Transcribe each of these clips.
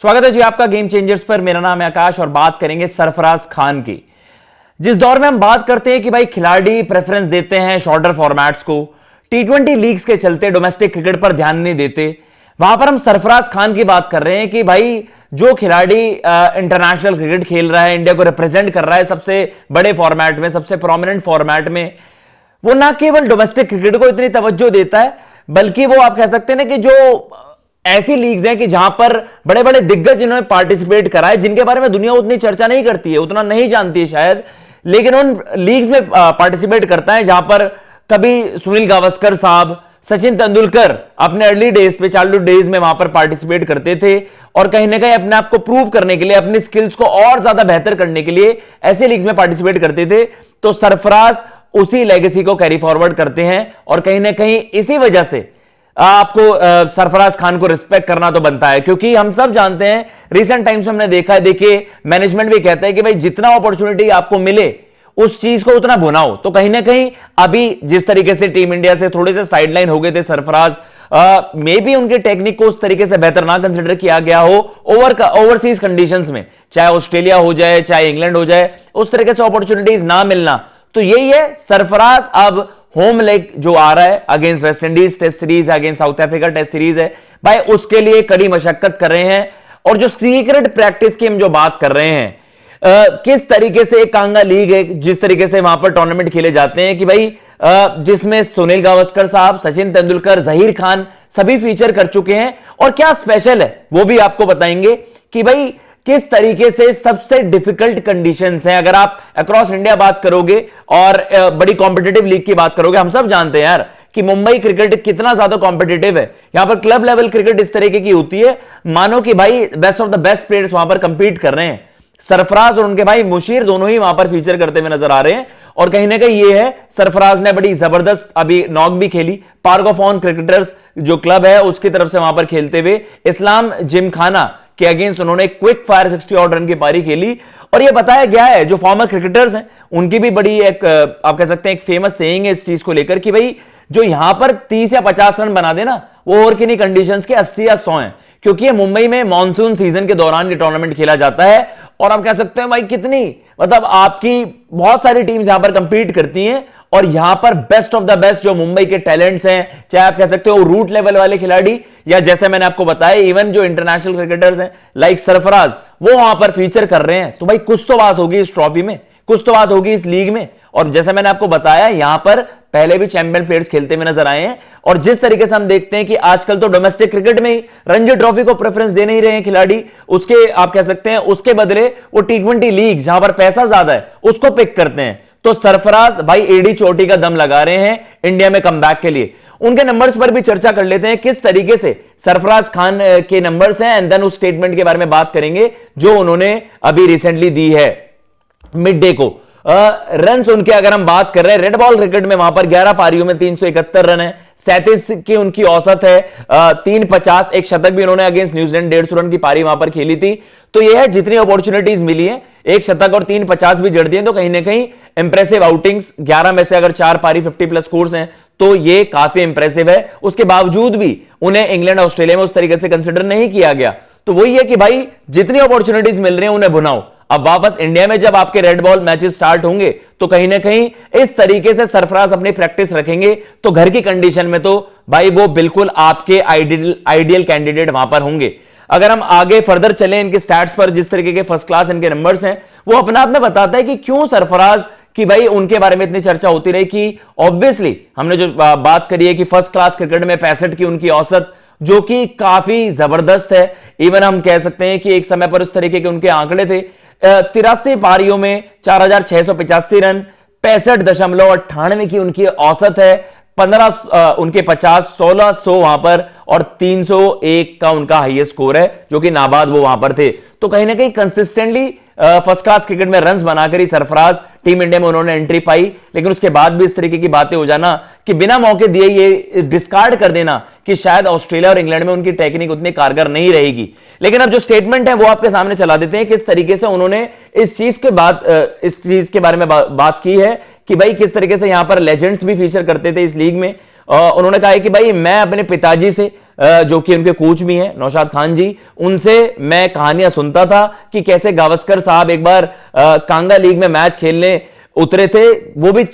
स्वागत है जी आपका गेम चेंजर्स पर। मेरा नाम है आकाश और बात करेंगे सरफराज खान की। जिस दौर में हम बात करते हैं कि भाई खिलाड़ी प्रेफरेंस देते हैं शॉर्टर फॉर्मेट्स को, टी20 लीग्स के चलते डोमेस्टिक क्रिकेट पर ध्यान नहीं देते, वहां पर हम सरफराज खान की बात कर रहे हैं कि भाई जो खिलाड़ी इंटरनेशनल क्रिकेट खेल रहा है, इंडिया को रिप्रेजेंट कर रहा है सबसे बड़े फॉर्मेट में, सबसे प्रोमिनेंट फॉर्मेट में, वो ना केवल डोमेस्टिक क्रिकेट को इतनी तवज्जो देता है, बल्कि वो आप कह सकते हैं ना कि जो ऐसी लीग्स हैं कि जहां पर बड़े बड़े दिग्गज इन्होंने पार्टिसिपेट करा है, जिनके बारे में दुनिया उतनी चर्चा नहीं करती है, उतना नहीं जानती है शायद, लेकिन उन लीग्स में पार्टिसिपेट करता है जहां पर कभी सुनील गावस्कर साहब, सचिन तेंदुलकर अपने अर्ली डेज पे, चाइल्डहुड डेज में वहां पर पार्टिसिपेट करते थे और कहीं ना कहीं अपने आप को प्रूव करने के लिए, अपनी स्किल्स को और ज्यादा बेहतर करने के लिए ऐसे लीग्स में पार्टिसिपेट करते थे। तो सरफराज उसी लेगेसी को कैरी फॉरवर्ड करते हैं और कहीं ना कहीं इसी वजह से आपको सरफराज खान को रिस्पेक्ट करना तो बनता है, क्योंकि हम सब जानते हैं, रिसेंट टाइम्स में हमने देखा है, देखिए मैनेजमेंट भी कहता है कि भाई जितना अपॉर्चुनिटी आपको मिले उस चीज को उतना भुनाओ। तो कहीं ना कहीं अभी जिस तरीके से टीम इंडिया से थोड़े से साइडलाइन हो गए थे सरफराज, मे बी उनके टेक्निक को उस तरीके से बेहतर ना कंसिडर किया गया हो ओवरसीज कंडीशंस में, चाहे ऑस्ट्रेलिया हो जाए चाहे इंग्लैंड हो जाए, उस तरीके से अपॉर्चुनिटीज ना मिलना। तो यही है, सरफराज अब होम लेग जो आ रहा है against West Indies test series, against South Africa test series है भाई, उसके लिए कड़ी मशक्कत कर रहे हैं। और जो सीक्रेट प्रैक्टिस की हम जो बात कर रहे हैं, किस तरीके से एक कांगा लीग है, जिस तरीके से वहां पर टूर्नामेंट खेले जाते हैं कि भाई जिसमें सुनील गावस्कर साहब, सचिन तेंदुलकर, जहीर खान सभी फीचर कर चुके हैं, और क्या स्पेशल है वो भी आपको बताएंगे कि भाई किस तरीके से सबसे डिफिकल्ट कंडीशंस हैं। अगर आप अक्रॉस इंडिया बात करोगे और बड़ी कॉम्पिटिटिव लीग की बात करोगे, हम सब जानते हैं यार कि मुंबई क्रिकेट कितना ज्यादा कॉम्पिटिटिव है। यहां पर क्लब लेवल क्रिकेट इस तरीके की होती है, मानो कि भाई best of the best players वहां पर कंपीट कर रहे हैं। सरफराज और उनके भाई मुशीर दोनों ही वहां पर फीचर करते हुए नजर आ रहे हैं, और कहीं ना कहीं ये है, सरफराज ने बड़ी जबरदस्त अभी नॉक भी खेली, पार्क ऑफ ऑन क्रिकेटर्स जो क्लब है उसकी तरफ से वहां पर खेलते हुए इस्लाम जिमखाना के अगेंस्ट उन्होंने क्विक फायर 60 ऑड रन की पारी खेली। और यह बताया गया है जो फॉर्मर क्रिकेटर्स हैं उनकी भी बड़ी एक आप कह सकते हैं एक फेमस सेइंग है इस चीज को लेकर कि भाई जो यहां पर 30 या 50 रन बना देना, वो और किन्हीं कंडीशंस के 80 या 100 हैं, क्योंकि ये मुंबई में मॉनसून सीजन के दौरान ये टूर्नामेंट खेला जाता है। और आप कह सकते हैं भाई कितनी, मतलब आपकी बहुत सारी टीम्स यहां पर कंपीट करती हैं, और यहां पर बेस्ट ऑफ द बेस्ट जो मुंबई के टैलेंट्स हैं, चाहे आप कह सकते हो रूट लेवल वाले खिलाड़ी, या जैसे मैंने आपको बताया इवन जो इंटरनेशनल क्रिकेटर्स हैं लाइक सरफराज, वो वहां पर फीचर कर रहे हैं। तो भाई कुछ तो बात होगी इस ट्रॉफी में, कुछ तो बात होगी इस लीग में। और जैसे मैंने आपको बताया, यहां पर पहले भी चैंपियन प्लेयर्स खेलते हुए नजर आए हैं, और जिस तरीके से हम देखते हैं कि आजकल तो डोमेस्टिक क्रिकेट में ही रणजी ट्रॉफी को प्रेफरेंस दे नहीं रहे हैं खिलाड़ी, उसके आप कह सकते हैं उसके बदले वो टी20 लीग जहां पर पैसा ज्यादा है उसको पिक करते हैं। तो सरफराज भाई एडी चोटी का दम लगा रहे हैं इंडिया में कमबैक के लिए। उनके नंबर्स पर भी चर्चा कर लेते हैं, किस तरीके से सरफराज खान के नंबर्स हैं, एंड देन उस स्टेटमेंट के बारे में बात करेंगे जो उन्होंने अभी रिसेंटली दी है मिड डे को। रन्स उनके अगर हम बात कर रहे हैं रेड बॉल क्रिकेट में, वहां पर 11 पारियों में 371 रन है, 37 की उनकी औसत है, 350, एक शतक भी उन्होंने अगेंस्ट न्यूजीलैंड 150 रन की पारी वहां पर खेली थी। तो यह है जितनी अपॉर्चुनिटीज मिली है, एक शतक और 350 भी जड़ दिए, तो कहीं ना कहीं इंप्रेसिव आउटिंग्स, 11 में से अगर 4 पारी 50 प्लस स्कोर्स हैं तो ये काफी इंप्रेसिव है। उसके बावजूद भी उन्हें इंग्लैंड ऑस्ट्रेलिया में उस तरीके से कंसिडर नहीं किया गया। तो वही है कि भाई जितनी अपॉर्चुनिटीज मिल रही हैं उन्हें भुनाओ। अब वापस इंडिया में जब आपके रेड बॉल मैचेस स्टार्ट होंगे तो कहीं ना कहीं इस तरीके से सरफराज अपनी प्रैक्टिस रखेंगे, तो घर की कंडीशन में तो भाई वो बिल्कुल आपके आइडियल कैंडिडेट वहां पर होंगे। अगर हम आगे फर्दर चलें इनके स्टैट्स पर, जिस तरीके के फर्स्ट क्लास इनके नंबर्स हैं, वो अपने आप में बताता है कि क्यों सरफराज कि भाई उनके बारे में इतनी चर्चा होती रही। कि ऑब्वियसली हमने जो बात करी है कि फर्स्ट क्लास क्रिकेट में 65 की उनकी औसत, जो कि काफी जबरदस्त है। इवन हम कह सकते हैं कि एक समय पर उस तरीके के उनके आंकड़े थे, 83 पारियों में 4685 रन, 65.98 की उनकी औसत है, 15 उनके 50, 1600 वहां पर, और 301 का उनका हाईएस्ट स्कोर है, जो कि नाबाद वो वहां पर थे। तो कहीं ना कहीं कंसिस्टेंटली फर्स्ट क्लास क्रिकेट में रन्स बनाकर ही सरफराज टीम इंडिया में उन्होंने एंट्री पाई। लेकिन उसके बाद भी इस तरीके की बातें हो जाना कि बिना मौके दिए ये डिस्कार्ड कर देना कि शायद ऑस्ट्रेलिया और इंग्लैंड में उनकी टेक्निक उतनी कारगर नहीं रहेगी। लेकिन अब जो स्टेटमेंट है वो आपके सामने चला देते हैं, किस तरीके से उन्होंने इस चीज के बारे में बात की है कि भाई किस तरीके से यहां पर लेजेंड्स भी फीचर करते थे इस लीग में। उन्होंने कहा है कि भाई मैं अपने पिताजी से जो कि उनके कोच भी हैं नौशाद खान जी, उनसे मैं कहानियां सुनता था कि कैसे गावस्कर साहब एक बार कांगा लीग में मैच खेलने उतरे थे, वो भी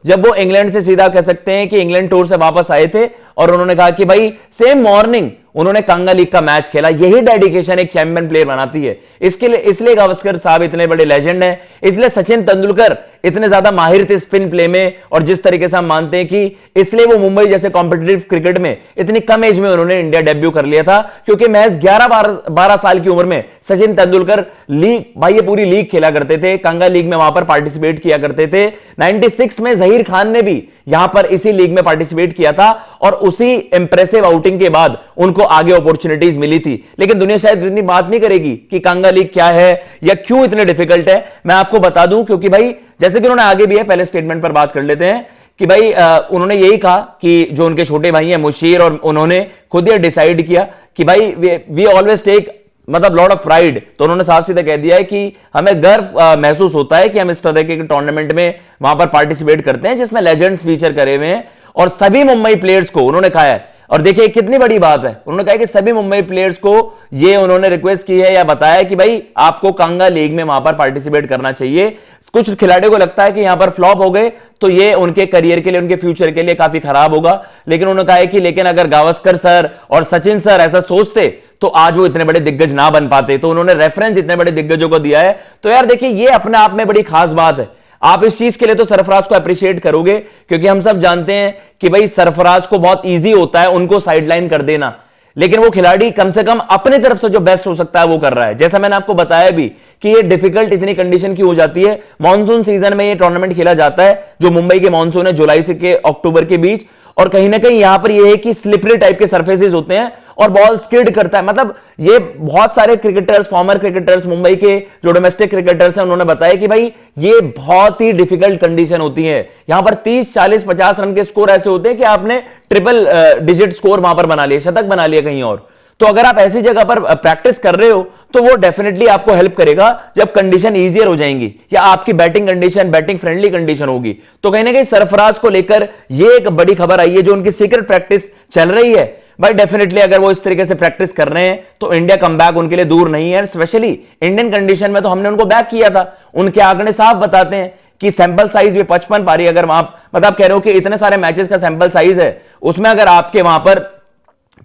जब वो इंग्लैंड से सीधा कह सकते हैं कि इंग्लैंड टूर से वापस आए थे, और उन्होंने कहा कि भाई सेम मॉर्निंग उन्होंने कांगा लीग का मैच खेला। यही डेडिकेशन एक चैंपियन प्लेयर बनाती है। इसलिए गावस्कर साहब इतने बड़े लेजेंड हैं, इसलिए सचिन तेंदुलकर इतने ज्यादा माहिर थे स्पिन प्ले में, और जिस तरीके से हम मानते हैं कि इसलिए वो मुंबई जैसे कॉम्पिटिटिव क्रिकेट में इतनी कम एज में उन्होंने इंडिया डेब्यू कर लिया था, क्योंकि महज 11-12 साल की उम्र में सचिन तेंदुलकर लीग, भाई ये पूरी लीग खेला करते थे, कांगा लीग में वहां पर पार्टिसिपेट किया करते थे। 96 में जहीर खान ने भी यहां पर इसी लीग में पार्टिसिपेट किया था, और उसी इंप्रेसिव आउटिंग के बाद उनको आगे अपॉर्चुनिटीज मिली थी। लेकिन दुनिया शायद इतनी बात नहीं करेगी कि कांगा लीग क्या है या क्यों इतने डिफिकल्ट है। मैं आपको बता दूं, क्योंकि भाई जैसे कि उन्होंने आगे भी है, पहले स्टेटमेंट पर बात कर लेते हैं कि भाई उन्होंने यही कहा कि जो उनके छोटे भाई हैं मुशीर, और उन्होंने खुद ये डिसाइड किया कि भाई वी ऑलवेज टेक मतलब लॉट ऑफ प्राइड। तो उन्होंने साफ सीधा कह दिया है कि हमें गर्व महसूस होता है कि हम इस तरह के टूर्नामेंट में वहां पर पार्टिसिपेट करते हैं जिसमें लेजेंड्स फीचर करे हुए हैं। और सभी मुंबई प्लेयर्स को उन्होंने कहा है, और देखिए कितनी बड़ी बात है, उन्होंने कहा कि सभी मुंबई प्लेयर्स को ये उन्होंने रिक्वेस्ट की है या बताया कि भाई आपको कांगा लीग में वहां पर पार्टिसिपेट करना चाहिए। कुछ खिलाड़ियों को लगता है कि यहां पर फ्लॉप हो गए तो ये उनके करियर के लिए, उनके फ्यूचर के लिए काफी खराब होगा, लेकिन उन्होंने कहा है कि लेकिन अगर गावस्कर सर और सचिन सर ऐसा सोचते तो आज वो इतने बड़े दिग्गज ना बन पाते। तो उन्होंने रेफरेंस इतने बड़े दिग्गजों को दिया है। तो यार देखिए, ये अपने आप में बड़ी खास बात है। आप इस चीज के लिए तो सरफराज को अप्रिशिएट करोगे, क्योंकि हम सब जानते हैं कि भाई सरफराज को बहुत इजी होता है उनको साइडलाइन कर देना, लेकिन वो खिलाड़ी कम से कम अपने तरफ से जो बेस्ट हो सकता है वो कर रहा है। जैसा मैंने आपको बताया भी कि ये डिफिकल्ट इतनी कंडीशन की हो जाती है। मॉनसून सीजन में ये टूर्नामेंट खेला जाता है, जो मुंबई के मॉनसून है जुलाई से के अक्टूबर के बीच, और कहीं ना कहीं यहां पर ये है कि स्लिपरी टाइप के सर्फेसेस होते हैं और बॉल स्किड करता है। मतलब ये बहुत सारे क्रिकेटर्स, फॉर्मर क्रिकेटर्स, मुंबई के जो डोमेस्टिक क्रिकेटर्स हैं, उन्होंने बताया कि भाई ये बहुत ही डिफिकल्ट कंडीशन होती है। यहां पर 30, 40, 50 रन के स्कोर ऐसे होते हैं कि आपने ट्रिपल डिजिट स्कोर वहां पर बना लिया, शतक बना लिया कहीं और। तो अगर आप ऐसी जगह पर प्रैक्टिस कर रहे हो तो वो डेफिनेटली आपको हेल्प करेगा जब कंडीशन इजियर हो जाएंगी या आपकी batting condition batting friendly condition होगी। तो कहीं ना कहीं सरफराज को लेकर ये एक बड़ी खबर आई है, जो उनकी सीक्रेट प्रैक्टिस चल रही है। भाई डेफिनेटली अगर वो इस तरीके से प्रैक्टिस कर रहे हैं तो इंडिया कमबैक उनके लिए दूर नहीं है। स्पेशली इंडियन कंडीशन में तो हमने उनको बैक किया था। उनके आंकड़े साफ बताते हैं कि सैंपल साइज भी 55 पारी, अगर आप मतलब कह रहे हो कि इतने सारे मैचेस का सैंपल साइज है, उसमें अगर आपके वहां पर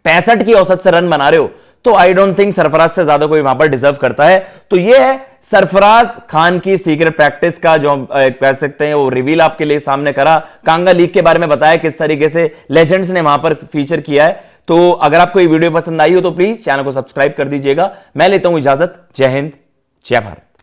65 की औसत से रन बना रहे हो तो आई डोंट थिंक सरफराज से ज्यादा कोई वहां पर डिजर्व करता है। तो ये है सरफराज खान की सीक्रेट प्रैक्टिस का जो कह सकते हैं वो रिवील आपके लिए सामने करा। कांगा लीग के बारे में बताया किस तरीके से लेजेंड्स ने वहां पर फीचर किया है। तो अगर आपको ये वीडियो पसंद आई हो तो प्लीज चैनल को सब्सक्राइब कर दीजिएगा। मैं लेता हूं इजाजत। जय हिंद, जय भारत।